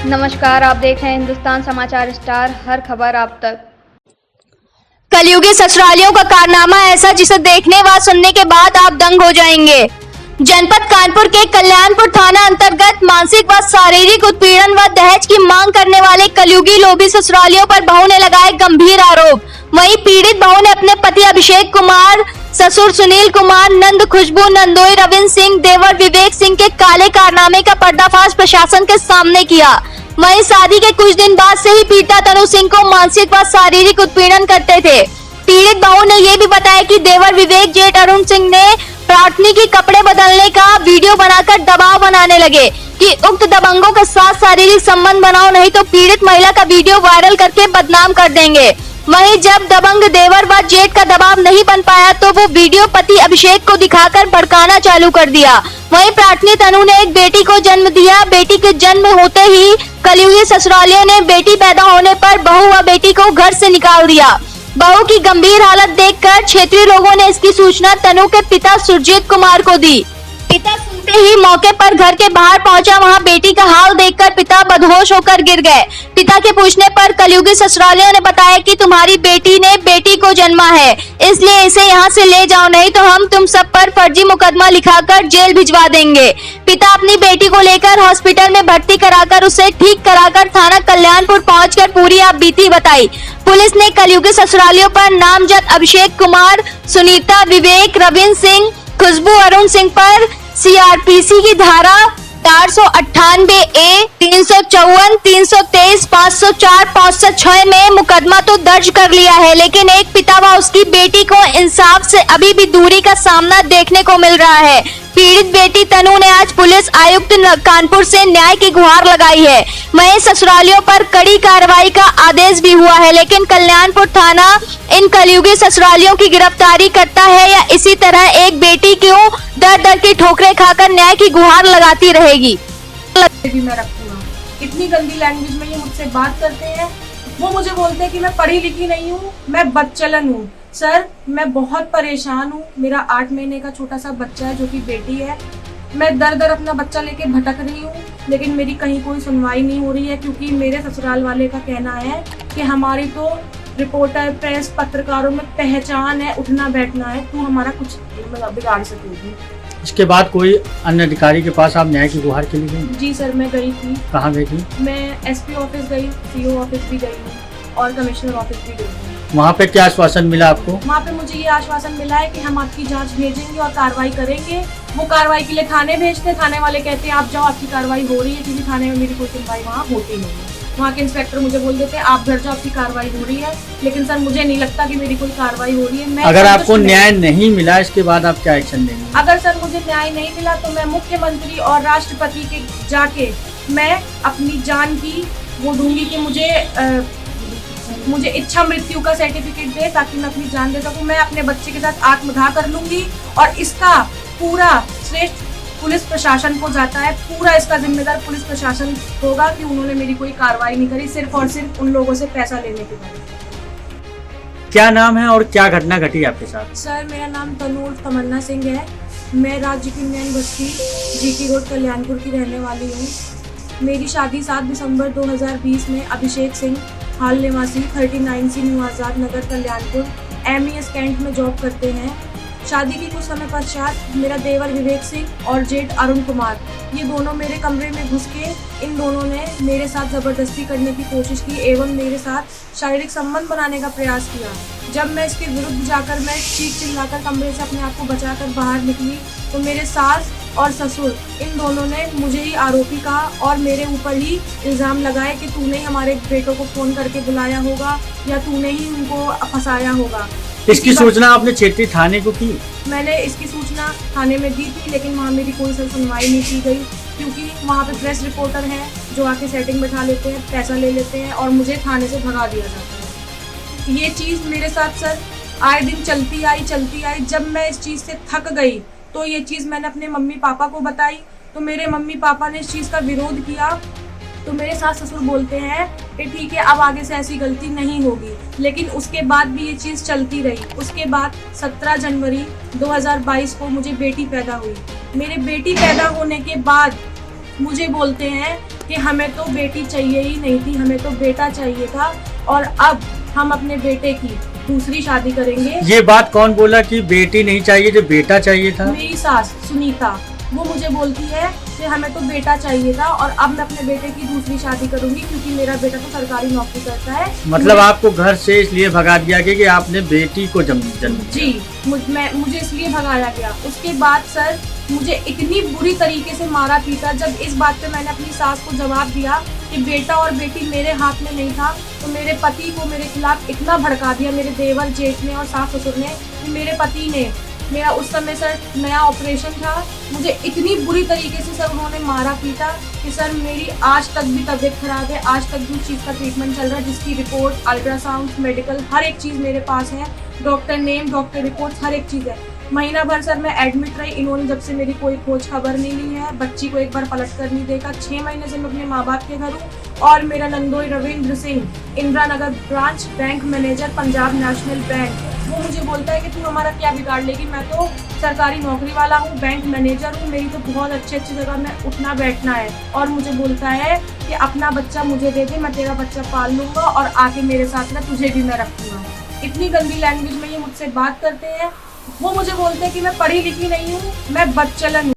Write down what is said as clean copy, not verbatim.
नमस्कार, आप देख रहे हैं हिंदुस्तान समाचार स्टार, हर खबर आप तक। कलयुगी ससुरालियों का कारनामा ऐसा जिसे देखने व सुनने के बाद आप दंग हो जाएंगे। जनपद कानपुर के कल्याणपुर थाना अंतर्गत मानसिक व शारीरिक उत्पीड़न व दहेज की मांग करने वाले कलयुगी लोभी ससुरालियों पर बहू ने लगाए गंभीर आरोप। वहीं पीड़ित बहू ने अपने पति अभिषेक कुमार, ससुर सुनील कुमार, नंद खुशबू, नंदोई रविंद्र सिंह, देवर विवेक सिंह के काले कारनामे का पर्दाफाश प्रशासन के सामने किया। वहीं शादी के कुछ दिन बाद से ही पीड़िता तनु सिंह को मानसिक व शारीरिक उत्पीड़न करते थे। पीड़ित बहू ने ये भी बताया कि देवर विवेक जेठ अरुण सिंह ने प्रार्थनी की कपड़े बदलने का वीडियो बनाकर दबाव बनाने लगे कि उक्त दबंगों के साथ शारीरिक संबंध बनाओ, नहीं तो पीड़ित महिला का वीडियो वायरल करके बदनाम कर देंगे। वहीं जब दबंग देवर व जेठ का दबाव नहीं बन पाया तो वो वीडियो पति अभिषेक को दिखाकर भड़काना चालू कर दिया। वहीं प्रार्थनी तनु ने एक बेटी को जन्म दिया। बेटी के जन्म होते ही कलयुगी ससुरालियों ने बेटी पैदा होने पर बहू व बेटी को घर से निकाल दिया। बहू की गंभीर हालत देखकर क्षेत्रीय लोगों ने इसकी सूचना तनु के पिता सुरजीत कुमार को दी। पिता सुनते ही मौके पर घर के बाहर पहुंचा। वहां बेटी का हाल देखकर पिता बदहोश होकर गिर गए। पिता के पूछने पर कलयुगी ससुरालियों ने बताया कि तुम्हारी बेटी ने बेटी को जन्मा है, इसलिए इसे यहाँ से ले जाओ, नहीं तो हम तुम सब पर फर्जी मुकदमा लिखाकर जेल भिजवा देंगे। पिता अपनी बेटी को लेकर हॉस्पिटल में भर्ती कराकर उसे ठीक कराकर थाना कल्याणपुर पहुंचकर पूरी आपबीती बताई। पुलिस ने कलयुगी ससुरालियों पर नामजद अभिषेक कुमार, सुनीता, विवेक, रविंद्र सिंह, खुशबू, अरुण सिंह पर सीआरपीसी की धारा 498A, 354, 323, 504, 506 में मुकदमा तो दर्ज कर लिया है, लेकिन एक पिता व उसकी बेटी को इंसाफ से अभी भी दूरी का सामना देखने को मिल रहा है। पीड़ित बेटी तनु ने आज पुलिस आयुक्त कानपुर से न्याय की गुहार लगाई है। वहीं ससुरालियों पर कड़ी कार्रवाई का आदेश भी हुआ है, लेकिन कल्याणपुर थाना इन कलयुगी ससुरालियों की गिरफ्तारी करता है या इसी तरह एक बेटी क्यों दर दर की ठोकरें खाकर न्याय की गुहार लगाती रहेगी। मैं रखूंगा। इतनी गंदी लैंग्वेज में ये मुझसे बात करते हैं। वो मुझे बोलते हैं कि मैं पढ़ी लिखी नहीं हूँ, मैं बदचलन हूँ। सर, मैं बहुत परेशान हूँ। मेरा 8 महीने का छोटा सा बच्चा है जो कि बेटी है। मैं दर दर अपना बच्चा लेके भटक रही हूँ, लेकिन मेरी कहीं कोई सुनवाई नहीं हो रही है, क्योंकि मेरे ससुराल वाले का कहना है कि हमारी तो रिपोर्टर, प्रेस, पत्रकारों में पहचान है, उठना बैठना है, तू हमारा कुछ बिगाड़ सकेगी। इसके बाद कोई अन्य अधिकारी के पास आप न्याय की गुहार के लिए गई? जी सर, मैं गई थी। कहाँ गई थी? मैं एसपी ऑफिस गई, सीओ ऑफिस भी गई हूँ और कमिश्नर ऑफिस भी गई हूँ। वहाँ पे क्या आश्वासन मिला आपको? वहाँ पे मुझे ये आश्वासन मिला है कि हम आपकी जांच भेजेंगे और कार्रवाई करेंगे। वो कार्रवाई के लिए थाने भेजते हैं, थाने वाले कहते हैं आप जाओ, आपकी कार्रवाई हो रही है, क्योंकि थाने में मेरी कोई सुनवाई वहाँ होती नहीं है। वहाँ के इंस्पेक्टर मुझे बोल देते हैं आप घर जाओ, आपकी कार्रवाई हो रही है, लेकिन सर मुझे नहीं लगता कि मेरी कोई कार्रवाई हो रही है। मैं अगर आपको न्याय नहीं मिला, इसके बाद आप क्या एक्शन लेंगे? अगर सर मुझे न्याय नहीं मिला तो मैं मुख्यमंत्री और राष्ट्रपति के जाके मैं अपनी जान की वो दूंगी कि मुझे इच्छा मृत्यु का सर्टिफिकेट दे, ताकि मैं अपनी जान दे सकूं। मैं अपने बच्चे के साथ आत्मदाह कर लूंगी और इसका पूरा श्रेष्ठ पुलिस प्रशासन को जाता है। पूरा इसका जिम्मेदार पुलिस प्रशासन होगा कि उन्होंने मेरी कोई कार्रवाई नहीं करी, सिर्फ और सिर्फ उन लोगों से पैसा लेने के बाद। क्या नाम है और क्या घटना घटी आपके साथ? सर, मेरा नाम तनूर तमन्ना सिंह है। मैं राज्य की नैन बस्ती जीटी रोड कल्याणपुर की रहने वाली हूँ। मेरी शादी 7 दिसंबर 2020 में अभिषेक सिंह, हाल निवासी 39C new Azad Nagar Kalyanpur, MES cantt में जॉब करते हैं। शादी के कुछ समय पश्चात मेरा देवर विवेक सिंह और जेठ अरुण कुमार, ये दोनों मेरे कमरे में घुस के इन दोनों ने मेरे साथ ज़बरदस्ती करने की कोशिश की एवं मेरे साथ शारीरिक संबंध बनाने का प्रयास किया। जब मैं इसके विरुद्ध जाकर मैं चीख चिल्लाकर कमरे से अपने आप को बचाकर बाहर निकली तो मेरे सास और ससुर इन दोनों ने मुझे ही आरोपी कहा और मेरे ऊपर ही इल्ज़ाम लगाए कि तूने ही हमारे बेटों को फ़ोन करके बुलाया होगा या तूने ही उनको फंसाया होगा। इसकी सूचना आपने क्षेत्रीय थाने को की? मैंने इसकी सूचना थाने में दी थी, लेकिन वहाँ मेरी कोई सुनवाई नहीं की गई, क्योंकि वहाँ पे प्रेस रिपोर्टर हैं जो आके सेटिंग बैठा लेते हैं, पैसा ले लेते हैं और मुझे थाने से भगा दिया जाता है। ये चीज़ मेरे साथ सर आए दिन चलती आई। जब मैं इस चीज़ से थक गई तो ये चीज़ मैंने अपने मम्मी पापा को बताई, तो मेरे मम्मी पापा ने इस चीज़ का विरोध किया। तो मेरे सास ससुर बोलते हैं कि ठीक है अब आगे से ऐसी गलती नहीं होगी, लेकिन उसके बाद भी ये चीज़ चलती रही। उसके बाद 17 जनवरी 2022 को मुझे बेटी पैदा हुई। मेरे बेटी पैदा होने के बाद मुझे बोलते हैं कि हमें तो बेटी चाहिए ही नहीं थी, हमें तो बेटा चाहिए था और अब हम अपने बेटे की दूसरी शादी करेंगे। ये बात कौन बोला कि बेटी नहीं चाहिए, जो बेटा चाहिए था? मेरी सास सुनीता, वो मुझे बोलती है कि हमें तो बेटा चाहिए था और अब मैं अपने बेटे की दूसरी शादी करूंगी क्योंकि मेरा बेटा तो सरकारी नौकरी करता है। मतलब आपको घर से इसलिए भगा दिया गया कि आपने बेटी को जन्म जी, मुझे इसलिए भगाया गया। उसके बाद सर मुझे इतनी बुरी तरीके से मारा पीटा। जब इस बात पे मैंने अपनी सास को जवाब दिया कि बेटा और बेटी मेरे हाथ में नहीं था, तो मेरे पति को मेरे खिलाफ इतना भड़का दिया, मेरे देवर जेठ ने और सास ससुर ने। मेरे पति ने, मेरा उस समय सर नया ऑपरेशन था, मुझे इतनी बुरी तरीके से सर उन्होंने मारा पीटा कि सर मेरी आज तक भी तबीयत खराब है। आज तक भी उस चीज़ का ट्रीटमेंट चल रहा है, जिसकी रिपोर्ट, अल्ट्रासाउंड, मेडिकल, हर एक चीज़ मेरे पास है। डॉक्टर नेम, डॉक्टर रिपोर्ट, हर एक चीज़ है। महीना भर सर मैं एडमिट रही, इन्होंने जब से मेरी कोई खोज खबर नहीं ली है। बच्ची को एक बार पलट कर नहीं देखा। 6 महीने से मैं अपने माँ बाप के घर हूँ। और मेरा नंदोई Ravindra Singh, Indira Nagar branch bank manager, Punjab National Bank, वो मुझे बोलता है कि तू हमारा क्या बिगाड़ लेगी, मैं तो सरकारी नौकरी वाला हूँ, बैंक मैनेजर हूँ, मेरी तो बहुत अच्छी जगह में उठना बैठना है। और मुझे बोलता है कि अपना बच्चा मुझे दे दे, मैं तेरा बच्चा पाल लूँगा और आके मेरे साथ में तुझे भी मैं रखूँगा। इतनी गंदी लैंग्वेज में ये मुझसे बात करते हैं। वो मुझे बोलते हैं कि मैं पढ़ी लिखी नहीं हूँ, मैं बदचलन हूँ।